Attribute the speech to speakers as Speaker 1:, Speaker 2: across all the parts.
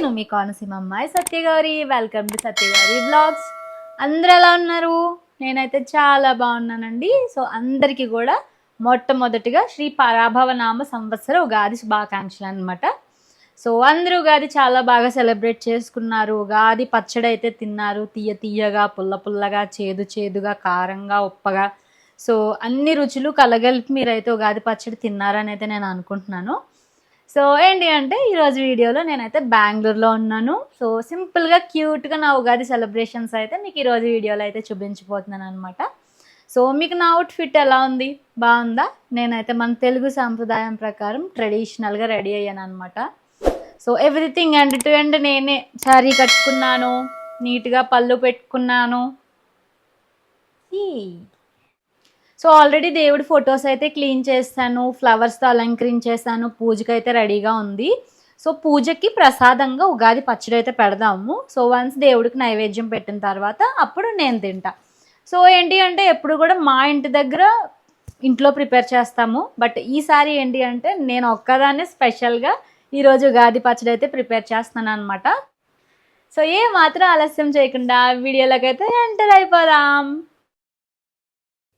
Speaker 1: నేను మీ కోనసీమ అమ్మాయి Satyagowri. Welcome to Satyagowri vlogs. అందరూ ఎలా ఉన్నారు? నేనైతే చాలా బాగున్నానండి. సో అందరికీ కూడా మొట్టమొదటిగా శ్రీ పరాభవ నామ సంవత్సర ఉగాది శుభాకాంక్షలు అనమాట. సో అందరూ ఉగాది చాలా బాగా సెలబ్రేట్ చేసుకున్నారు. ఉగాది పచ్చడి అయితే తిన్నారు, తీయ తీయగా, పుల్ల పుల్లగా, చేదు చేదుగా, కారంగా, ఉప్పగా. సో అన్ని రుచులు కలగలిపి మీరైతే ఉగాది పచ్చడి తిన్నారని అయితే నేను అనుకుంటున్నాను. సో ఏంటి అంటే ఈరోజు వీడియోలో నేనైతే బెంగళూరులో ఉన్నాను. సో సింపుల్గా క్యూట్గా నా ఉగాది సెలబ్రేషన్స్ అయితే మీకు ఈరోజు వీడియోలో అయితే చూపించబోతున్నాను అనమాట. సో మీకు నా అవుట్ఫిట్ ఎలా ఉంది? బాగుందా? నేనైతే మన తెలుగు సాంప్రదాయం ప్రకారం ట్రెడిషనల్గా రెడీ అయ్యాను అనమాట. So everything end to end నేనే శారీ కట్టుకున్నాను, నీట్గా పళ్ళు పెట్టుకున్నాను. సో ఆల్రెడీ దేవుడి ఫొటోస్ అయితే క్లీన్ చేస్తాను, ఫ్లవర్స్తో అలంకరించేసాను, పూజకి అయితే రెడీగా ఉంది. సో పూజకి ప్రసాదంగా ఉగాది పచ్చడి అయితే పెడదాము. సో వన్స్ దేవుడికి నైవేద్యం పెట్టిన తర్వాత అప్పుడు నేను తింటా. సో ఏంటి అంటే ఎప్పుడు కూడా మా ఇంటి దగ్గర ఇంట్లో ప్రిపేర్ చేస్తాము. బట్ ఈసారి ఏంటి అంటే నేను ఒక్కదాన్నే స్పెషల్గా ఈరోజు ఉగాది పచ్చడి అయితే ప్రిపేర్ చేస్తున్నాను అనమాట. సో ఏ మాత్రం ఆలస్యం చేయకుండా వీడియోలోకి అయితే ఎంటర్ అయిపోదాం.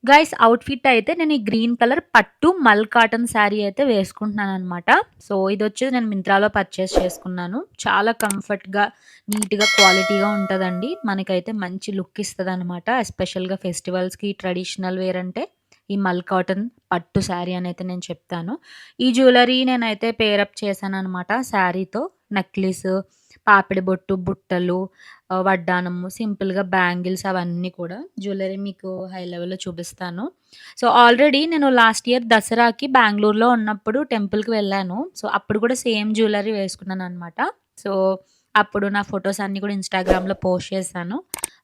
Speaker 1: గైస్ అవుట్ఫిట్ అయితే నేను ఈ గ్రీన్ కలర్ పట్టు మల్ కాటన్ శారీ అయితే వేసుకుంటున్నాను అనమాట. సో ఇది వచ్చేసి నేను మింత్రాలో పర్చేస్ చేసుకున్నాను. చాలా కంఫర్ట్గా, నీట్గా, క్వాలిటీగా ఉంటుందండి. మనకైతే మంచి లుక్ ఇస్తుంది అనమాట. ఎస్పెషల్గా ఫెస్టివల్స్కి ట్రెడిషనల్ వేర్ అంటే ఈ మల్ కాటన్ పట్టు శారీ అని అయితే నేను చెప్తాను. ఈ జ్యువెలరీ నేనైతే పేరప్ చేశాను అనమాట శారీతో. నెక్లెస్, పాపిడి బొట్టు, బుట్టలు, వడ్డానము, సింపుల్గా బ్యాంగిల్స్ అవన్నీ కూడా జ్యువెలరీ మీకు హై లెవెల్లో చూపిస్తాను. సో ఆల్రెడీ నేను లాస్ట్ ఇయర్ దసరాకి బెంగళూరులో ఉన్నప్పుడు టెంపుల్కి వెళ్ళాను. సో అప్పుడు కూడా సేమ్ జ్యువెలరీ వేసుకున్నాను అనమాట. సో అప్పుడు నా ఫొటోస్ అన్నీ కూడా ఇన్స్టాగ్రామ్లో పోస్ట్ చేశాను,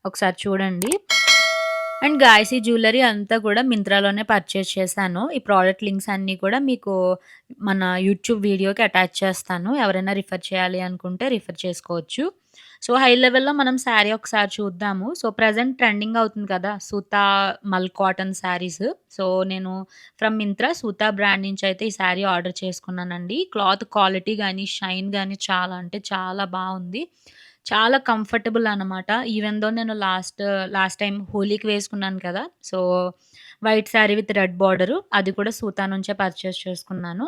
Speaker 1: ఒకసారి చూడండి. అండ్ గాయస్ ఈ జ్యువెలరీ అంతా కూడా మింత్రాలోనే పర్చేస్ చేశాను. ఈ ప్రోడక్ట్ లింక్స్ అన్నీ కూడా మీకు మన యూట్యూబ్ వీడియోకి అటాచ్ చేస్తాను. ఎవరైనా రిఫర్ చేయాలి అనుకుంటే రిఫర్ చేసుకోవచ్చు. సో హై లెవెల్‌లో మనం శారీ ఒకసారి చూద్దాము. సో ప్రెజెంట్ ట్రెండింగ్ అవుతుంది కదా సూతా మల్ కాటన్ శారీస్. సో నేను ఫ్రమ్ మింత్రా సూతా బ్రాండ్ నుంచి అయితే ఈ శారీ ఆర్డర్ చేసుకున్నానండి. క్లాత్ క్వాలిటీ గానీ, షైన్ గానీ చాలా అంటే చాలా బాగుంది. చాలా కంఫర్టబుల్ అనమాట. ఈవెన్ దో నేను లాస్ట్ టైం హోలీకి వేసుకున్నాను కదా! So white sari with red border అది కూడా సూతా నుంచే పర్చేస్ చేసుకున్నాను.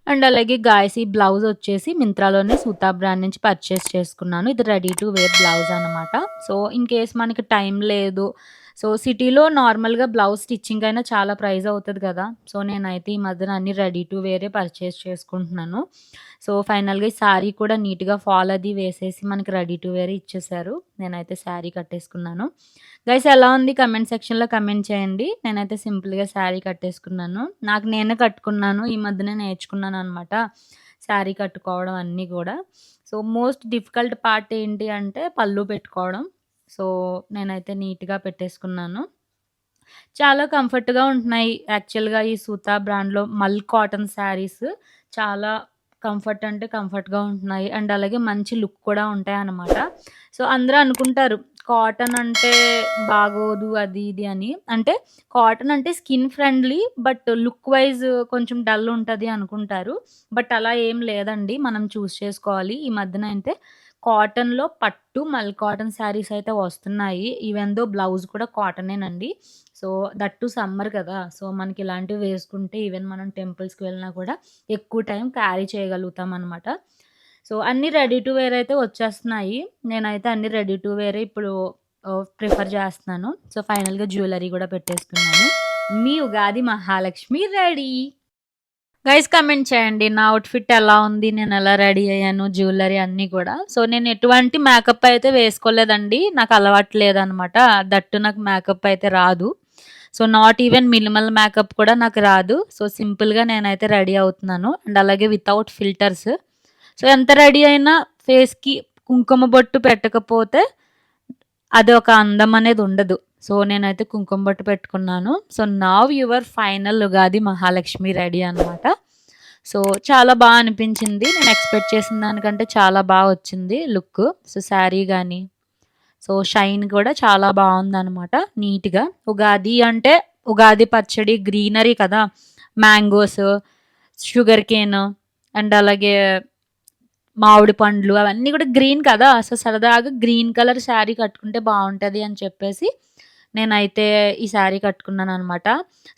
Speaker 1: అండ్ అలాగే గాయస్ ఈ బ్లౌజ్ వచ్చేసి మింత్రాలోనే సూతా బ్రాండ్ నుంచి పర్చేస్ చేసుకున్నాను. ఇది రెడీ టు వేర్ బ్లౌజ్ అనమాట. సో ఇన్ కేస్ మనకి టైం లేదు, సో సిటీలో నార్మల్‌గా బ్లౌజ్ స్టిచ్చింగ్ అయినా చాలా ప్రైస్ అవుతది కదా! సో నేనైతే ఈ మధ్యన అన్నీ రెడీ టు వేరే పర్చేస్ చేసుకుంటున్నాను. సో ఫైనల్‌గా ఈ శారీ కూడా నీట్‌గా ఫాల్ అది వేసేసి మనకి రెడీ టు వేర్ ఇచ్చేసారు. నేనైతే శారీ కట్టేసుకున్నాను. గైస్ ఎలా ఉంది కమెంట్ సెక్షన్‌లో కమెంట్ చేయండి. నేనైతే సింపుల్‌గా శారీ కట్టేసుకున్నాను. నాకు నేనే కట్టుకున్నాను. ఈ మధ్యనే నేర్చుకున్నాననమాట శారీ కట్టుకోవడం అన్నీ కూడా. సో మోస్ట్ డిఫికల్ట్ పార్ట్ ఏంటి అంటే పళ్ళు పెట్టుకోవడం. సో నేనైతే నీట్‌గా పెట్టేసుకున్నాను. చాలా కంఫర్ట్‌గా ఉంటున్నాయి. యాక్చువల్‌గా ఈ సూతా బ్రాండ్‌లో మల్ కాటన్ శారీస్ చాలా కంఫర్ట్ అంటే కంఫర్ట్‌గా ఉంటున్నాయి. అండ్ అలాగే మంచి లుక్ కూడా ఉంటాయన్నమాట. సో అందరూ అనుకుంటారు కాటన్ అంటే బాగోదు అది ఇది అని. అంటే కాటన్ అంటే skin friendly but look wise కొంచెం డల్ ఉంటది అనుకుంటారు. బట్ అలా ఏం లేదండి. మనం చూజ్ చేసుకోవాలి. ఈ మధ్యన అయితే కాటన్‌లో పట్టు మల్ కాటన్ శారీస్ అయితే వస్తున్నాయి. ఈవెన్ దో బ్లౌజ్ కూడా కాటనేనండి. సో దట్ టూ సమ్మర్ కదా! సో మనకి ఇలాంటివి వేసుకుంటే ఈవెన్ మనం టెంపుల్స్‌కి వెళ్ళినా కూడా ఎక్కువ టైం క్యారీ చేయగలుగుతామనమాట. సో అన్నీ రెడీ టు వేర్ అయితే వచ్చేస్తున్నాయి. నేనైతే అన్నీ రెడీ టు వేరే ఇప్పుడు ప్రిఫర్ చేస్తున్నాను. సో ఫైనల్‌గా జ్యువెలరీ కూడా పెట్టేసుకున్నాను. మీ Ugadi Mahalakshmi ready. Guys comment చేయండి నా అవుట్‌ఫిట్ ఎలా ఉంది? నేను ఎలా రెడీ అయ్యాను? జ్యువెలరీ అన్నీ కూడా. సో నేను ఎటువంటి మేకప్ అయితే వేసుకోలేదండి. నాకు అలవాటు లేదనమాట. దట్టు నాకు మేకప్ అయితే రాదు. So not even minimal makeup కూడా నాకు రాదు. సో సింపుల్‌గా నేనైతే రెడీ అవుతున్నాను. అండ్ అలాగే వితౌట్ ఫిల్టర్స్. సో ఎంత రెడీ అయినా ఫేస్‌కి కుంకుమ బొట్టు పెట్టకపోతే అదొక అందం అనేది ఉండదు. సో నేనైతే కుంకుమ బొట్టు పెట్టుకున్నాను. So now your final Ugadi Mahalakshmi ready అనమాట. సో చాలా అనిపించింది. నేను ఎక్స్‌పెక్ట్ చేసిన దానికంటే చాలా వచ్చింది లుక్. సో శారీ గానీ, సో షైన్ కూడా చాలా బావుందనమాట నీట్‌గా. ఉగాది అంటే ఉగాది పచ్చడి గ్రీనరీ కదా! మ్యాంగోస్, షుగర్ కేన్ అండ్ అలాగే మామిడి పండ్లు అవన్నీ కూడా గ్రీన్ కదా! సో, సరదాగా గ్రీన్ కలర్ శారీ కట్టుకుంటే బావుంటది అని చెప్పేసి నేనైతే ఈ శారీ కట్టుకున్నాననమాట.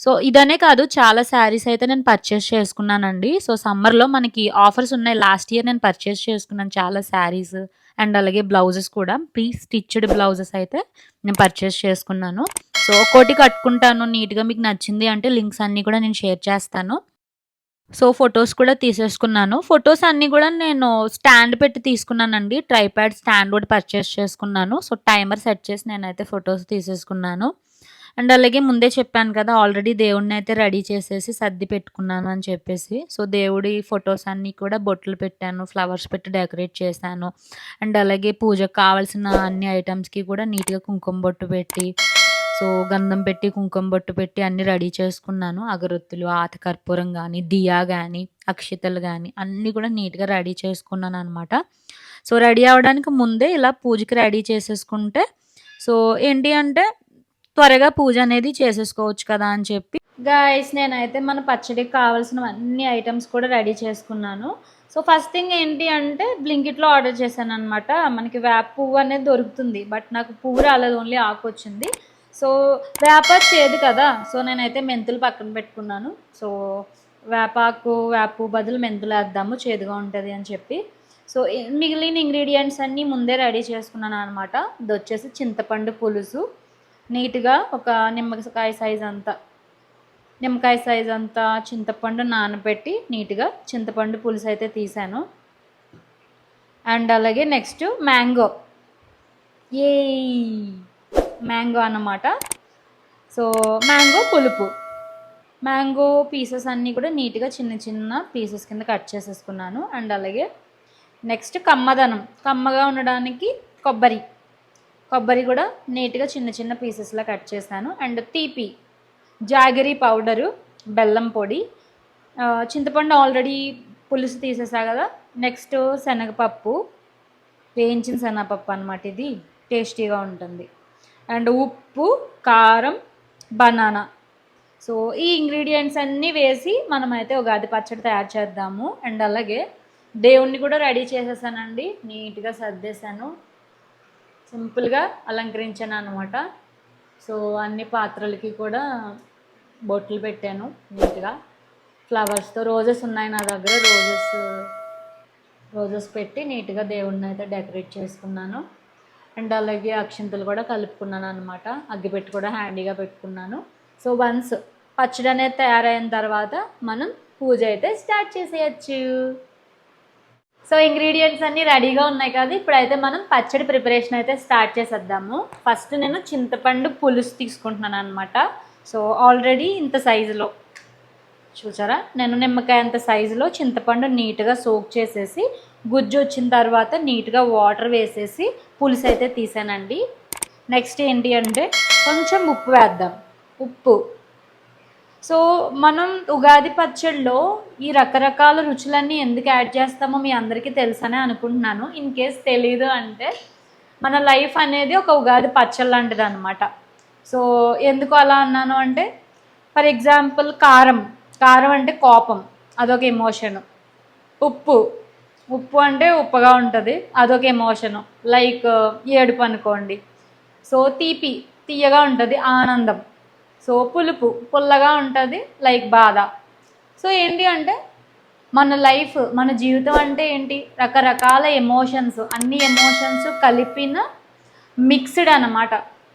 Speaker 1: సో, ఇదనే కాదు చాలా శారీస్ అయితే నేను పర్చేస్ చేసుకున్నానండి. సో, సమ్మర్‌లో మనకి ఆఫర్స్ ఉన్నాయి. లాస్ట్ ఇయర్ నేను పర్చేస్ చేసుకున్నాను చాలా శారీస్ అండ్ అలాగే బ్లౌజెస్ కూడా. ప్రీ స్టిచ్డ్ బ్లౌజెస్ అయితే నేను పర్చేస్ చేసుకున్నాను. సో, ఒక్కోటి కట్టుకుంటాను నీట్‌గా మీకు నచ్చింది అంటే లింక్స్ అన్నీ కూడా నేను షేర్ చేస్తాను. సో, ఫోటోస్ కూడా తీసేసుకున్నాను. ఫోటోస్ అన్నీ గూడా నేను స్టాండ్ పెట్టి తీసుకున్నానండి. ట్రైపాడ్ స్టాండ్ ఒకటి పర్చేస్ చేసుకున్నాను. సో, టైమర్ సెట్ చేసి నేనైతే ఫోటోస్ తీసేసుకున్నాను. అండ్ అలాగే ముందే చెప్పాను కదా! ఆల్రెడీ దేవుడినైతే రెడీ చేసేసి సర్ది పెట్టుకున్నాను అని చెప్పేసి. సో, దేవుడి ఫోటోస్ అన్నీ కూడా బొట్లు పెట్టాను. ఫ్లవర్స్ పెట్టి డెకరేట్ చేశాను. అండ్ అలాగే పూజకు కావాల్సిన అన్ని ఐటెమ్స్‌కి కూడా నీట్‌గా కుంకుమ బొట్టు పెట్టి సో, గంధం పెట్టి, కుంకుమ బొట్టు పెట్టి అన్నీ రెడీ చేసుకున్నాను. అగరొత్తులు, ఆత కర్పూరం గానీ, దియా గానీ, అక్షితలు గానీ అన్నీ కూడా నీట్‌గా రెడీ చేసుకున్నాననమాట. సో, రెడీ అవ్వడానికి ముందే ఇలా పూజకి రెడీ చేసేసుకుంటే సో, ఏంటి అంటే త్వరగా పూజ అనేది చేసేసుకోవచ్చు కదా అని చెప్పి గైస్ నేనైతే మన పచ్చడికి కావాల్సినవన్నీ ఐటెమ్స్ కూడా రెడీ చేసుకున్నాను. సో, ఫస్ట్ థింగ్ ఏంటి అంటే బ్లింకిట్‌లో ఆర్డర్ చేశాననమాట. మనకి వేప పువ్వు అనేది దొరుకుతుంది. బట్ నాకు పువ్వు రాలేదు. ఓన్లీ ఆకొచ్చింది. సో, వేప చేదు కదా! సో, నేనైతే మెంతులు పక్కన పెట్టుకున్నాను. సో, వేపాకు, వేప పువ్వు బదులు మెంతులేద్దాము చేదుగా ఉంటది అని చెప్పి. సో, మిగిలిన ఇంగ్రీడియెంట్స్ అన్నీ ముందే రెడీ చేసుకున్నాననమాట. ఇదొచ్చేసి చింతపండు పులుసు. నీట్‌గా ఒక నిమ్మకాయ సైజ్ అంతా చింతపండు నానబెట్టి నీట్‌గా చింతపండు పులుసైతే తీశాను. అండ్ అలాగే నెక్స్ట్ మ్యాంగో. ఏయ్! మ్యాంగో అన్నమాట. సో, మ్యాంగో పులుపు. మ్యాంగో పీసెస్ అన్నీ కూడా నీట్‌గా చిన్న చిన్న పీసెస్ కింద కట్ చేసేసుకున్నాను. అండ్ అలాగే నెక్స్ట్ కమ్మదనం. కమ్మగా ఉండడానికి కొబ్బరి కూడా నీట్‌గా చిన్న చిన్న పీసెస్‌లా కట్ చేశాను. అండ్ తీపి, జాగరీ పౌడరు, బెల్లం పొడి, చింతపండు ఆల్రెడీ పులుసు తీసేసా కదా! నెక్స్ట్ శనగపప్పు, వేయించిన శనగపప్పు అనమాట ఇది. టేస్టీగా ఉంటుంది. అండ్ ఉప్పు, కారం, బనానా. సో, ఈ ఇంగ్రీడియంట్స్ అన్నీ వేసి మనమైతే ఉగాది పచ్చడి తయారు చేద్దాము. అండ్ అలాగే దేవుణ్ణి కూడా రెడీ చేసేసానండి. నీట్‌గా సర్దేశాను. సింపుల్గా అలంకరించాను అనమాట. సో, అన్ని పాత్రలకి కూడా బొట్లు పెట్టాను నీట్‌గా ఫ్లవర్స్‌తో. రోజెస్ ఉన్నాయి నా దగ్గర. రోజెస్ పెట్టి నీట్‌గా దేవుడిని అయితే డెకరేట్ చేసుకున్నాను. అండ్ అలాగే అక్షింతలు కూడా కలుపుకున్నాను అనమాట. అగ్గిపెట్టి కూడా హ్యాండీగా పెట్టుకున్నాను. సో, వన్స్ పచ్చడి అనేది తయారైన తర్వాత మనం పూజ అయితే స్టార్ట్ చేసేయచ్చు. సో, ఇంగ్రీడియంట్స్ అన్నీ రెడీగా ఉన్నాయి కదా! ఇప్పుడైతే మనం పచ్చడి ప్రిపరేషన్ అయితే స్టార్ట్ చేసేద్దాము. ఫస్ట్ నేను చింతపండు పులుసు తీసుకుంటున్నాను అనమాట. సో, ఆల్రెడీ ఇంత సైజులో చూసారా, నేను నిమ్మకాయ అంత సైజులో చింతపండు నీట్‌గా సోక్ చేసేసి గుజ్జు వచ్చిన తర్వాత నీట్‌గా వాటర్ వేసేసి పులుసు అయితే తీసానండి. నెక్స్ట్ ఏంటి అంటే కొంచెం ఉప్పు వేద్దాం. ఉప్పు. సో, మనం ఉగాది పచ్చడిలో ఈ రకరకాల రుచులన్నీ ఎందుకు యాడ్ చేస్తామో మీ అందరికీ తెలుసనే అనుకుంటున్నాను. ఇన్ కేస్ తెలీదు అంటే మన లైఫ్ అనేది ఒక ఉగాది పచ్చడి లాంటిది అనమాట. సో, ఎందుకు అలా అన్నాను అంటే ఫర్ ఎగ్జాంపుల్ కారం అంటే కోపం, అదొక ఎమోషను. ఉప్పు అంటే ఉప్పగా ఉంటుంది, అదొక ఎమోషను. లైక్ ఏడుపు అనుకోండి. సో, తీయగా ఉంటుంది, ఆనందం. సో, పుల్లగా ఉంటుంది, లైక్ బాధ. సో, ఏంటి అంటే మన జీవితం అంటే ఏంటి, రకరకాల ఎమోషన్స్, అన్ని ఎమోషన్స్ కలిపిన మిక్స్డ్ అన్నమాట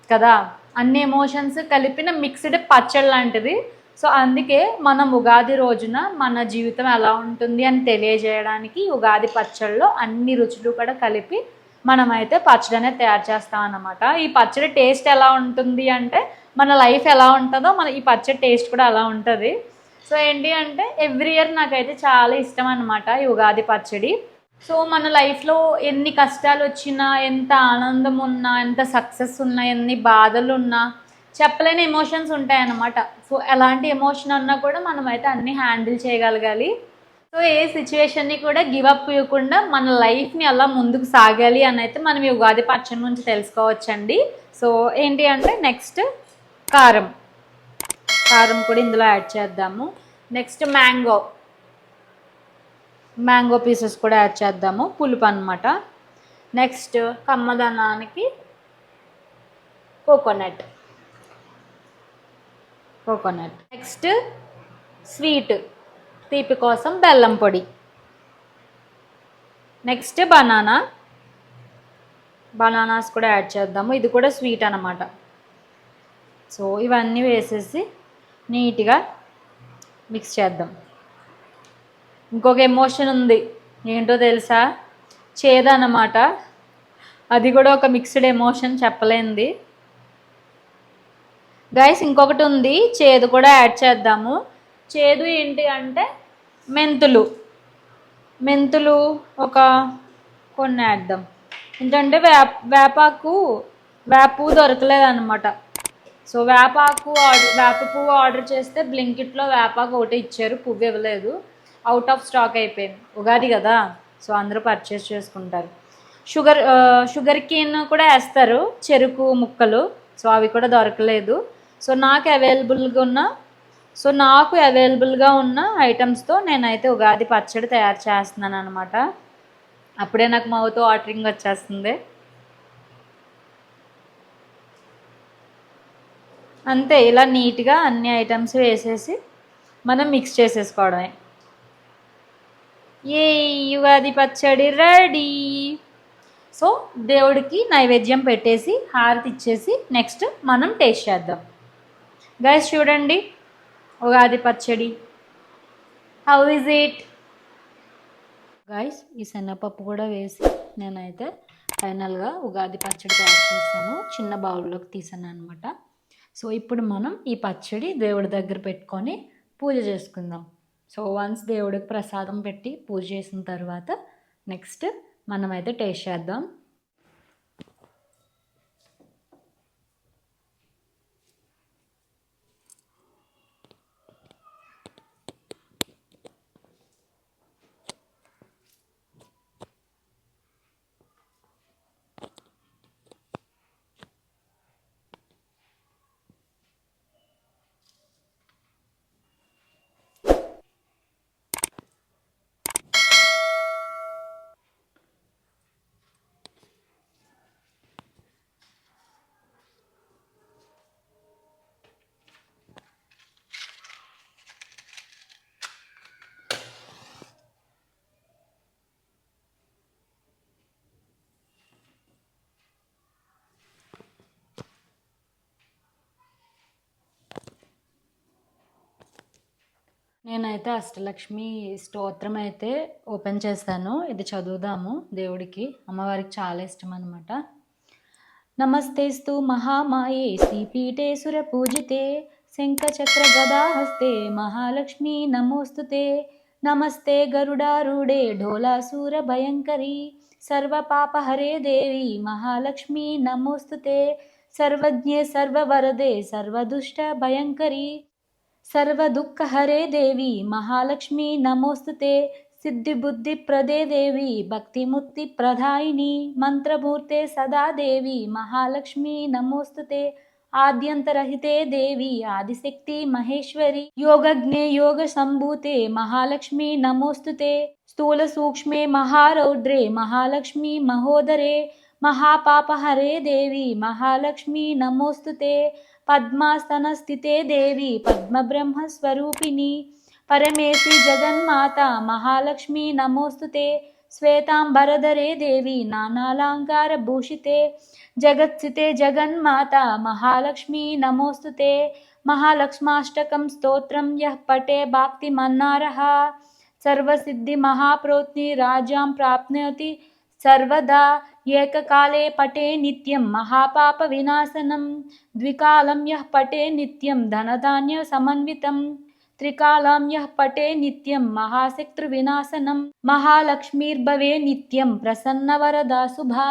Speaker 1: కదా. అన్ని ఎమోషన్స్ కలిపిన మిక్స్డ్ పచ్చడి లాంటిది. సో, అందుకే మనం ఉగాది రోజున మన జీవితం ఎలా ఉంటుంది అని తెలియజేయడానికి ఉగాది పచ్చడిలో అన్ని రుచులు కూడా కలిపి మనమైతే పచ్చడి అనేది తయారు చేస్తాం అన్నమాట. ఈ పచ్చడి టేస్ట్ ఎలా ఉంటుంది అంటే మన లైఫ్ ఎలా ఉంటుందో ఈ పచ్చడి టేస్ట్ కూడా అలా ఉంటుంది. సో, ఏంటి అంటే ఎవ్రీ ఇయర్ నాకైతే చాలా ఇష్టం అన్నమాట ఈ ఉగాది పచ్చడి. సో, మన లైఫ్లో ఎన్ని కష్టాలు వచ్చినా, ఎంత ఆనందం ఉన్నా, ఎంత సక్సెస్ ఉన్నా, ఎన్ని బాధలు ఉన్నా, చెప్పలేని ఎమోషన్స్ ఉంటాయన్నమాట. సో, ఎలాంటి ఎమోషన్ అన్నా కూడా మనమైతే అన్నీ హ్యాండిల్ చేయగలగాలి. సో, ఏ సిచ్యువేషన్ని కూడా గివ్ అప్ ఇవ్వకుండా మన లైఫ్ని అలా ముందుకు సాగాలి అని అయితే మనం ఈ ఉగాది పచ్చడి నుంచి తెలుసుకోవచ్చండి. సో, ఏంటి అంటే నెక్స్ట్ కారం కూడా ఇందులో యాడ్ చేద్దాము. Next mango. మ్యాంగో పీసెస్ కూడా యాడ్ చేద్దాము, పులుపు అనమాట. నెక్స్ట్ కమ్మదనానికి కోకోనట్. నెక్స్ట్ స్వీట్, తీపి కోసం బెల్లం పొడి. నెక్స్ట్ బనానాస్ కూడా యాడ్ చేద్దాము, ఇది కూడా స్వీట్ అనమాట. సో ఇవన్నీ వేసేసి నీట్గా మిక్స్ చేద్దాం. ఇంకొక ఎమోషన్ ఉంది, ఏంటో తెలుసా? చేదన్నమాట. అది కూడా ఒక మిక్స్డ్ ఎమోషన్, చెప్పలేంది గైస్. ఇంకొకటి ఉంది, చేదు కూడా యాడ్ చేద్దాము. చేదు ఏంటి అంటే మెంతులు ఒక కొన్ని వేద్దాం. ఏంటంటే వేప పువ్వు దొరకలేదన్నమాట. సో వేప పువ్వు ఆర్డర్ చేస్తే బ్లింకిట్లో వేపాకు ఒకటి ఇచ్చారు, పువ్వు ఇవ్వలేదు. అవుట్ ఆఫ్ స్టాక్ అయిపోయింది, ఉగాది కదా, సో అందరూ పర్చేస్ చేసుకుంటారు. షుగర్ కేన్ కూడా వేస్తారు, చెరుకు ముక్కలు. సో అవి కూడా దొరకలేదు. సో నాకు అవైలబుల్గా ఉన్న ఐటమ్స్తో నేనైతే ఉగాది పచ్చడి తయారు చేస్తున్నాను అనమాట. అప్పుడే నాకు మౌత్ వాటరింగ్ వచ్చేస్తుంది. అంతే, ఇలా నీట్గా అన్ని ఐటమ్స్ వేసేసి మనం మిక్స్ చేసేసుకోవడమే. ఏ ఉగాది పచ్చడి రెడీ. సో దేవుడికి నైవేద్యం పెట్టేసి హారతి ఇచ్చేసి నెక్స్ట్ మనం టేస్ట్ చేద్దాం. గైస్ చూడండి, ఉగాది పచ్చడి హౌ ఇస్ ఇట్ గైస్. ఈ శనగపప్పు కూడా వేసి నేనైతే ఫైనల్గా ఉగాది పచ్చడి తయారు చేశాను, చిన్న బౌల్లోకి తీసాను అనమాట. సో ఇప్పుడు మనం ఈ పచ్చడి దేవుడి దగ్గర పెట్టుకొని పూజ చేసుకుందాం. సో వన్స్ దేవుడికి ప్రసాదం పెట్టి పూజ చేసిన తర్వాత నెక్స్ట్ మనమైతే టేస్ట్ చేద్దాం. నేనైతే అష్టలక్ష్మి స్తోత్రం అయితే ఓపెన్ చేస్తాను, ఇది చదువుదాము దేవుడికి. అమ్మవారికి చాలా ఇష్టం అనమాట. నమస్తేస్తు మహామాయే శ్రీపీఠే సురపూజితే శంఖచక్ర గదాహస్తే మహాలక్ష్మీ నమోస్తుతే. నమస్తే గరుడారూఢే ఢోలాసూర భయంకరీ సర్వపాపహరే దేవి మహాలక్ష్మీ నమోస్తుతే. సర్వజ్ఞే సర్వవరదే సర్వదుష్ట భయంకరీ సర్వదుఃఖహరే దేవి మహాలక్ష్మీ నమోస్తుతే. సిద్ధిబుద్ధిప్రదే దేవి భక్తిముక్తిప్రదాయిని మంత్రమూర్తే సదా దేవి మహాలక్ష్మీ నమోస్తుతే. ఆద్యంతరహితే దేవి ఆదిశక్తి మహేశ్వరి యోగజ్ఞే యోగ సంభూతే మహాలక్ష్మీ నమోస్తుతే. స్థూల సూక్ష్మే మహారౌద్రే మహాలక్ష్మీ మహోదరే మహాపాపహరే దేవి మహాలక్ష్మీ నమోస్తుతే. పద్మాసనస్థితే దేవి పద్మబ్రహ్మస్వరూపిణి పరమేశి జగన్మాత మహాలక్ష్మీ నమోస్తుతే. శ్వేతాంబరధరే దేవి నానాలంకారభూషితే జగత్సితే జగన్మాత మహాలక్ష్మీ నమోస్తుతే. మహాలక్ష్మాష్టకం స్తోత్రం యః పఠే భక్తిమన్నారః సర్వసిద్ధి మహాప్రోత్ని రాజ్యాం ప్రాప్నోతి సర్వదా. ఏకకాలే పఠే నిత్యం మహాపాప వినాశనం ద్వికాలం యః పఠే నిత్యం ధనధాన్య సమన్వితం త్రికాలం యః పఠే నిత్యం మహాశత్రు వినాశనం మహాలక్ష్మీర్భవే నిత్యం ప్రసన్నవరదా శుభా.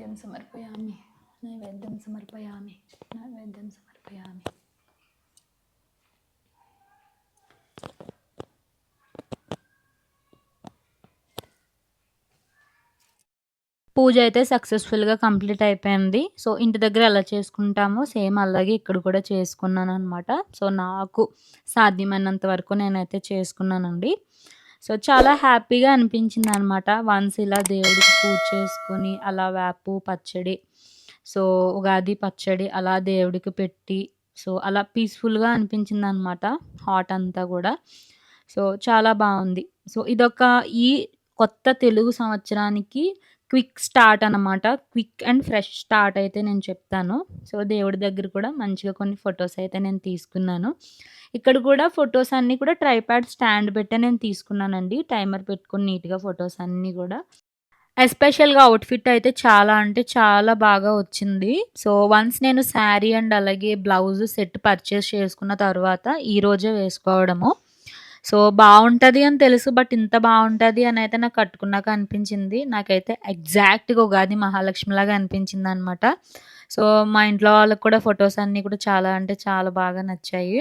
Speaker 1: నైవేద్యం సమర్పయామి నైవేద్యం సమర్పయామి నైవేద్యం సమర్పయామి. పూజ అయితే సక్సెస్ఫుల్గా కంప్లీట్ అయిపోయింది. సో ఇంటి దగ్గర ఎలా చేసుకుంటామో సేమ్ అలాగే ఇక్కడ కూడా చేసుకున్నాను అనమాట. సో నాకు సాధ్యమైనంత వరకు నేనైతే చేసుకున్నానండి. సో చాలా హ్యాపీగా అనిపించింది అనమాట. వన్స్ ఇలా దేవుడికి పూజ చేసుకొని అలా వేపు పచ్చడి, సో ఉగాది పచ్చడి అలా దేవుడికి పెట్టి, సో అలా పీస్ఫుల్గా అనిపించింది అనమాట హాట్ అంతా కూడా. సో చాలా బాగుంది. సో ఇదొక ఈ కొత్త తెలుగు సంవత్సరానికి క్విక్ స్టార్ట్ అనమాట. క్విక్ అండ్ ఫ్రెష్ స్టార్ట్ అయితే నేను చెప్తాను. సో దేవుడి దగ్గర కూడా మంచిగా కొన్ని ఫొటోస్ అయితే నేను తీసుకున్నాను. ఇక్కడ కూడా ఫొటోస్ అన్నీ కూడా ట్రైపాడ్ స్టాండ్ పెట్టే నేను తీసుకున్నానండి. టైమర్ పెట్టుకొని నీట్‌గా ఫొటోస్ అన్నీ కూడా. ఎస్పెషల్‌గా అవుట్‌ఫిట్ అయితే చాలా అంటే చాలా బాగా వచ్చింది. సో వన్స్ నేను శారీ అండ్ అలాగే బ్లౌజ్ సెట్ పర్చేస్ చేసుకున్న తర్వాత ఈరోజే వేసుకోవడము. సో బావుంటది అని తెలుసు. బట్ ఇంత బావుంటది అనయితే నాకు కట్టుకున్నాక అనిపించింది. నాకైతే ఎగ్జాక్ట్‌గా ఉగాది మహాలక్ష్మిలాగా అనిపించిందనమాట. సో మా ఇంట్లో వాళ్ళకి కూడా ఫొటోస్ అన్నీ కూడా చాలా అంటే చాలా బాగా నచ్చాయి.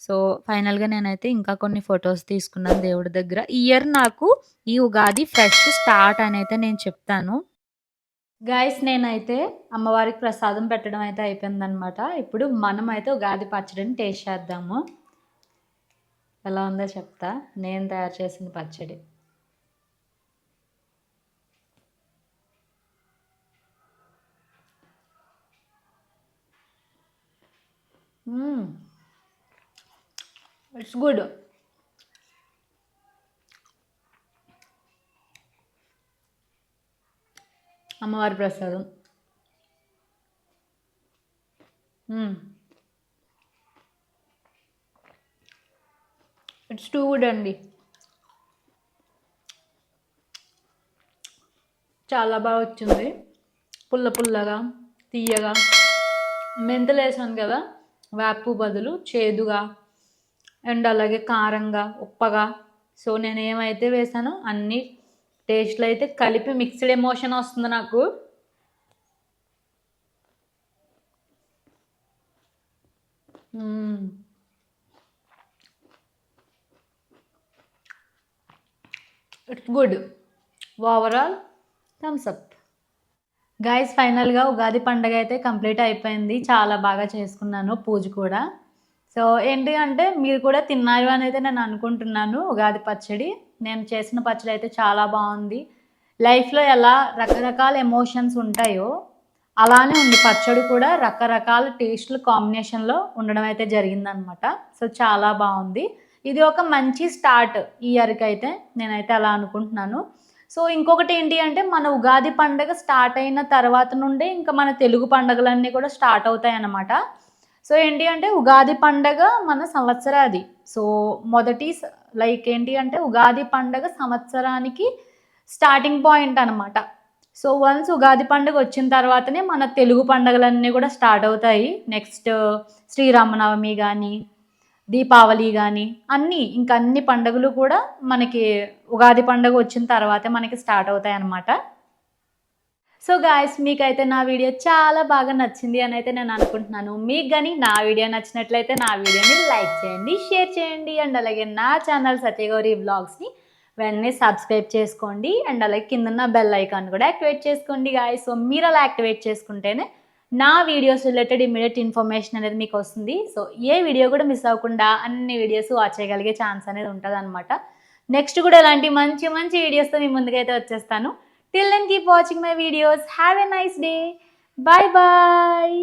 Speaker 1: సో ఫైనల్‌గా నేనైతే ఇంకా కొన్ని ఫొటోస్ తీసుకున్నాను దేవుడి దగ్గర. ఈ ఇయర్ నాకు ఈ ఉగాది ఫ్రెష్ స్టార్ట్ అనైతే నేను చెప్తాను. గైస్ నేనైతే అమ్మవారికి ప్రసాదం పెట్టడం అయితే అయిపోయిందనమాట. ఇప్పుడు మనమైతే ఉగాది పచ్చడిని టేస్ట్ చేద్దాము. ఎలా ఉందో చెప్తా. నేను తయారు చేసిన పచ్చడి. It's good. అమ్మవారి ప్రసాదం. ఇట్స్ టూ గుడ్ అండి. చాలా బాగా వచ్చింది. పుల్ల పుల్లగా తీయగా. మెంతులు వేసాను కదా, వేపు బదులు చేదుగా అండ్ అలాగే కారంగా ఉప్పగా. సో నేను ఏమైతే వేసానో అన్ని టేస్ట్లు అయితే కలిపి మిక్స్డ్ ఎమోషన్ వస్తుంది నాకు. It's good. Overall thumbs up. Guys ఫైనల్గా ఉగాది పండగ అయితే కంప్లీట్ అయిపోయింది. చాలా బాగా చేసుకున్నాను పూజ కూడా. సో ఏంటి అంటే మీరు కూడా తిన్నారు అని అయితే నేను అనుకుంటున్నాను. ఉగాది పచ్చడి నేను చేసిన పచ్చడి అయితే చాలా బాగుంది. లైఫ్లో ఎలా రకరకాల ఎమోషన్స్ ఉంటాయో అలానే ఉంది పచ్చడి కూడా. రకరకాల టేస్ట్లు కాంబినేషన్లో ఉండడం అయితే జరిగిందనమాట. సో చాలా బాగుంది. ఇది ఒక మంచి స్టార్ట్ ఈ ఇయర్కి అయితే నేనైతే అలా అనుకుంటున్నాను. సో ఇంకొకటి ఏంటి అంటే మన ఉగాది పండుగ స్టార్ట్ అయిన తర్వాత నుండే ఇంకా మన తెలుగు పండుగలన్నీ కూడా స్టార్ట్ అవుతాయి అన్నమాట. సో ఏంటి అంటే ఉగాది పండగ మన సంవత్సరాది. సో మొదటి లైక్ ఏంటి అంటే ఉగాది పండగ సంవత్సరానికి స్టార్టింగ్ పాయింట్ అనమాట. సో వన్స్ ఉగాది పండుగ వచ్చిన తర్వాతనే మన తెలుగు పండుగలన్నీ కూడా స్టార్ట్ అవుతాయి. నెక్స్ట్ శ్రీరామనవమి కానీ దీపావళి కానీ ఇంకా అన్ని పండుగలు కూడా మనకి ఉగాది పండుగ వచ్చిన తర్వాతే మనకి స్టార్ట్ అవుతాయి అన్నమాట. సో గాయస్ మీకైతే నా వీడియో చాలా బాగా నచ్చింది అని అయితే నేను అనుకుంటున్నాను. మీకు కానీ నా వీడియో నచ్చినట్లయితే నా వీడియోని లైక్ చేయండి, షేర్ చేయండి అండ్ అలాగే నా ఛానల్ సత్యగౌరి వ్లాగ్స్ని వెంటనే సబ్స్క్రైబ్ చేసుకోండి అండ్ అలాగే కిందన్న బెల్ ఐకాన్ కూడా యాక్టివేట్ చేసుకోండి గాయస్. సో మీరు అలా యాక్టివేట్ చేసుకుంటేనే నా వీడియోస్ రిలేటెడ్ ఇమీడియట్ ఇన్ఫర్మేషన్ అనేది మీకు వస్తుంది. సో ఏ వీడియో కూడా మిస్ అవ్వకుండా అన్ని వీడియోస్ వాచ్ చేయగలిగే ఛాన్స్ అనేది ఉంటుంది అనమాట. నెక్స్ట్ కూడా ఇలాంటి మంచి మంచి వీడియోస్తో మీ ముందుకైతే వచ్చేస్తాను. Till then keep watching my videos. Have a nice day. Bye bye.